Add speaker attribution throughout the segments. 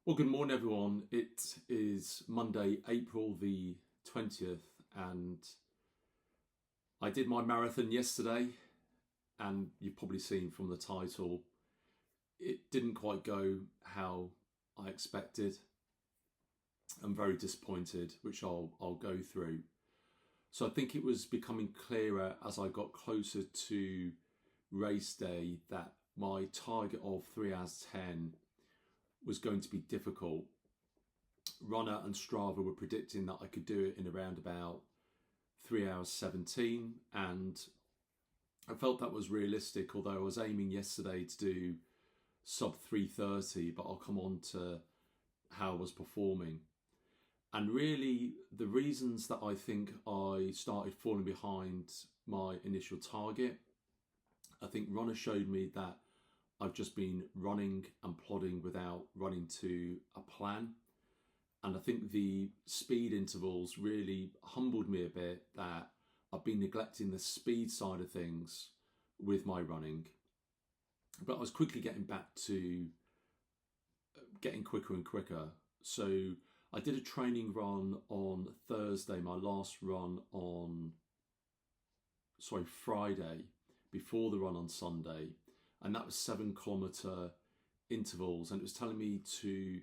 Speaker 1: Well, good morning, everyone. It is Monday, April the 20th, and I did my marathon yesterday. And you've probably seen from the title, it didn't quite go how I expected. I'm very disappointed, which I'll go through. So I think it was becoming clearer as I got closer to race day that my target of 3 hours 10 was going to be difficult. Runner and Strava were predicting that I could do it in around about 3 hours 17, and I felt that was realistic, although I was aiming yesterday to do sub 3:30, but I'll come on to how I was performing. And really, the reasons that I think I started falling behind my initial target, I think runner showed me that I've just been running and plodding without running to a plan. And I think the speed intervals really humbled me a bit, that I've been neglecting the speed side of things with my running. But I was quickly getting back to getting quicker and quicker. So I did a training run on Thursday, my last run on, Friday, before the run on Sunday. And that was 7 kilometre intervals. And it was telling me to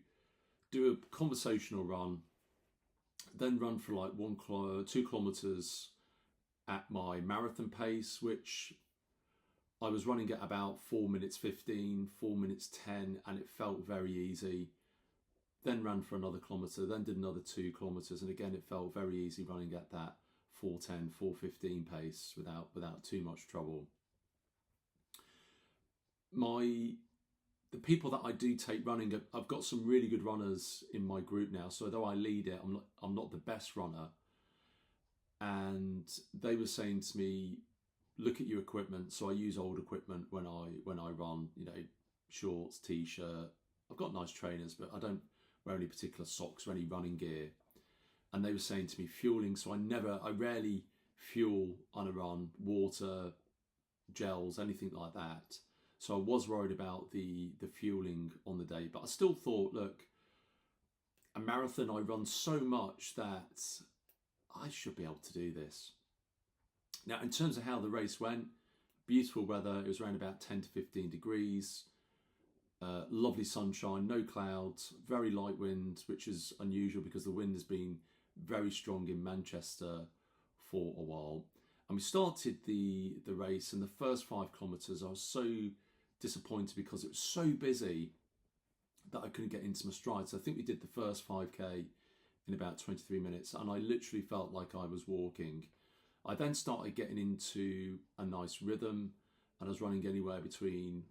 Speaker 1: do a conversational run, then run for like 2 kilometers at my marathon pace, which I was running at about 4 minutes 15, 4 minutes 10, and it felt very easy. Then ran for another kilometre, then did another 2 kilometers, and again it felt very easy running at that 4:10, 4:15 pace without too much trouble. The people that I do take running, I've got some really good runners in my group now. So although I lead it, I'm not the best runner. And they were saying to me, look at your equipment. So I use old equipment when I run, shorts, t-shirt. I've got nice trainers, but I don't wear any particular socks or any running gear. And they were saying to me, fueling. So I rarely fuel on a run, water, gels, anything like that. So I was worried about the fueling on the day, but I still thought, look, a marathon, I run so much that I should be able to do this. Now, in terms of how the race went, beautiful weather. It was around about 10 to 15 degrees, lovely sunshine, no clouds, very light wind, which is unusual because the wind has been very strong in Manchester for a while. And we started the race, and the first 5 kilometres, I was so disappointed because it was so busy that I couldn't get into my stride. So I think we did the first 5K in about 23 minutes, and I literally felt like I was walking. I then started getting into a nice rhythm, and I was running anywhere between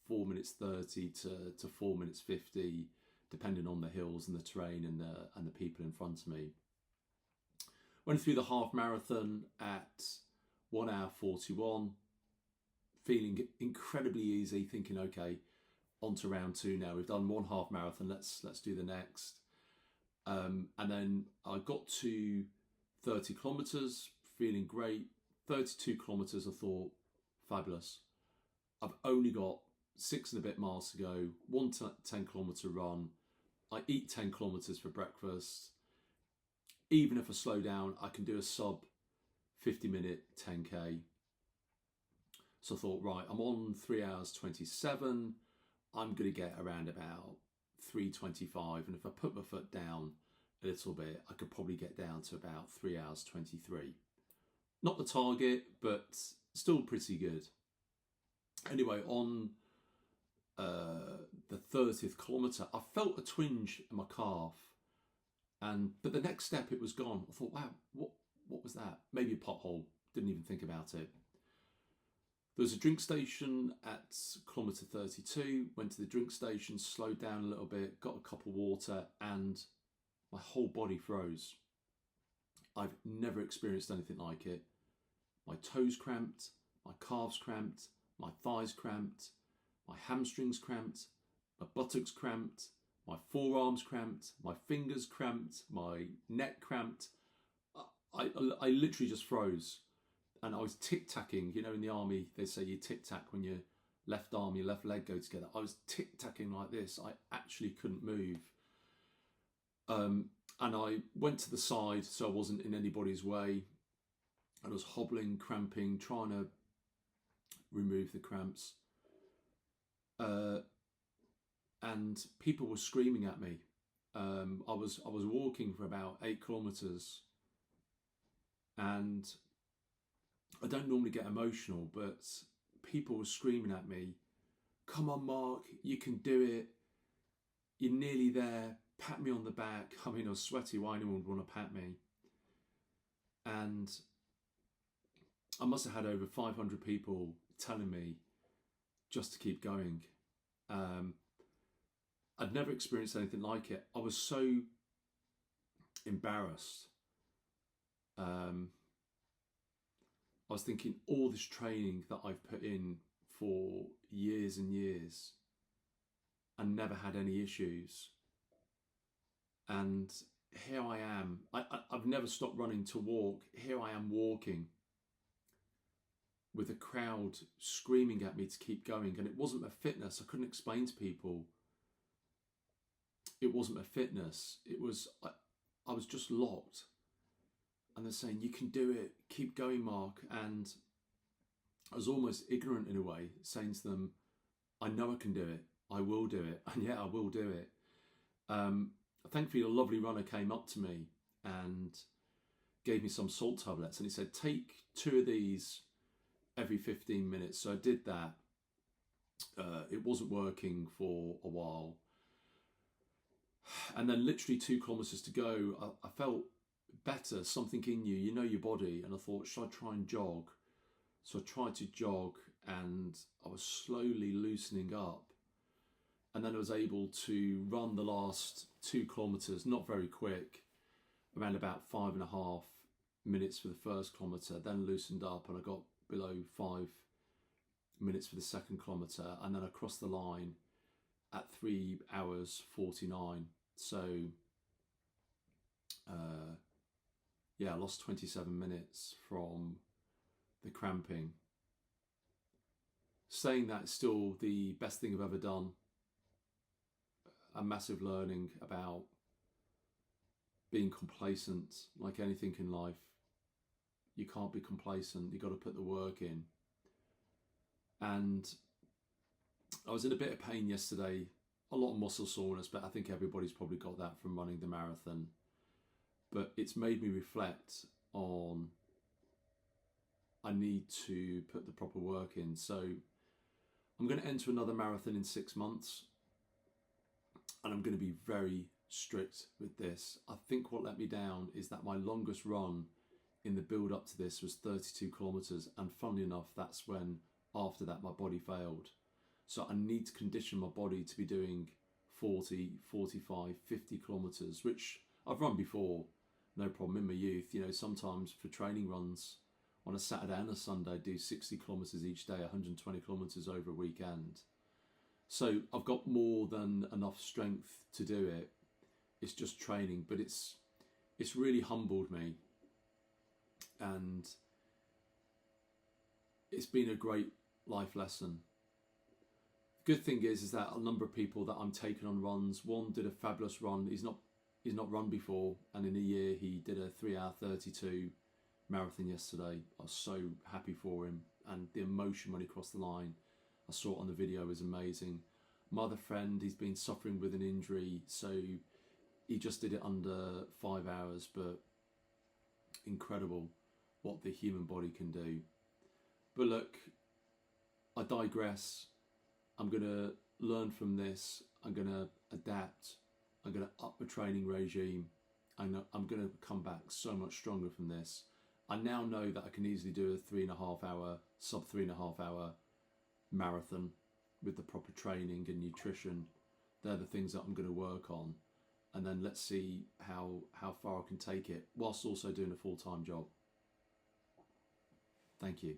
Speaker 1: 4 minutes 30 to 4 minutes 50, depending on the hills and the terrain and the people in front of me. Went through the half marathon at 1 hour 41, feeling incredibly easy, thinking, okay, on to round two now. We've done one half marathon, let's do the next. And then I got to 30 kilometres, feeling great. 32 kilometres, I thought, fabulous. I've only got 6 and a bit miles to go, 10 kilometre run. I eat 10 kilometres for breakfast. Even if I slow down, I can do a sub 50-minute 10K. So I thought, right, I'm on 3 hours 27. I'm going to get around about 3:25. And if I put my foot down a little bit, I could probably get down to about 3 hours 23. Not the target, but still pretty good. Anyway, on the 30th kilometre, I felt a twinge in my calf. But the next step, it was gone. I thought, wow, what was that? Maybe a pothole. Didn't even think about it. There was a drink station at kilometre 32. Went to the drink station, slowed down a little bit, got a cup of water, and my whole body froze. I've never experienced anything like it. My toes cramped, my calves cramped, my thighs cramped, my hamstrings cramped, my buttocks cramped, my forearms cramped, my fingers cramped, my neck cramped. I literally just froze. And I was tic-tacking. In the army, they say you tic-tac when you're left arm, your left leg go together. I was tic-tacking like this. I actually couldn't move. And I went to the side so I wasn't in anybody's way. And I was hobbling, cramping, trying to remove the cramps. And people were screaming at me. I was walking for about 8 kilometers, and I don't normally get emotional, but people were screaming at me, "Come on, Mark, you can do it. You're nearly there. Pat me on the back." I mean, I was sweaty. Why anyone would want to pat me? And I must have had over 500 people telling me just to keep going. I'd never experienced anything like it. I was so embarrassed. I was thinking, all this training that I've put in for years and years and never had any issues. And here I am. I've never stopped running to walk. Here I am walking with a crowd screaming at me to keep going. And it wasn't my fitness. I couldn't explain to people it wasn't my fitness. It was, I was just locked. And they're saying, "You can do it. Keep going, Mark." And I was almost ignorant in a way, saying to them, "I know I can do it. I will do it." And yeah, I will do it. Thankfully, a lovely runner came up to me and gave me some salt tablets. And he said, "Take 2 of these every 15 minutes. So I did that. It wasn't working for a while. And then literally 2 kilometers to go, I felt better, something in you, you know your body. And I thought, should I try and jog? So I tried to jog, and I was slowly loosening up. And then I was able to run the last 2 kilometers, not very quick, around about 5.5 minutes for the first kilometer, then loosened up and I got below 5 minutes for the second kilometer, and then I crossed the line at 3 hours 49. So yeah, I lost 27 minutes from the cramping. Saying that, it's still the best thing I've ever done. A massive learning about being complacent. Like anything in life, you can't be complacent. You've got to put the work in. And I was in a bit of pain yesterday, a lot of muscle soreness, but I think everybody's probably got that from running the marathon. But it's made me reflect on, I need to put the proper work in. So I'm going to enter another marathon in 6 months, and I'm going to be very strict with this. I think what let me down is that my longest run in the build up to this was 32 kilometers. And funnily enough, that's when after that my body failed. So I need to condition my body to be doing 40, 45, 50 kilometers, which I've run before, no problem in my youth. You know, sometimes for training runs on a Saturday and a Sunday, I do 60 kilometers each day, 120 kilometers over a weekend. So I've got more than enough strength to do it. It's just training, but it's really humbled me, and it's been a great life lesson. The good thing is that a number of people that I'm taking on runs, one did a fabulous run. He's not run before, and in a year he did a 3 hour 32 marathon yesterday. I was so happy for him, and the emotion when he crossed the line, I saw it on the video, was amazing. My other friend, he's been suffering with an injury, so he just did it under 5 hours, but incredible what the human body can do. But look, I digress. I'm going to learn from this. I'm going to adapt. I'm going to up the training regime. And I'm going to come back so much stronger from this. I now know that I can easily do a 3.5 hour, sub 3.5 hour marathon with the proper training and nutrition. They're the things that I'm going to work on. And then let's see how far I can take it whilst also doing a full-time job. Thank you.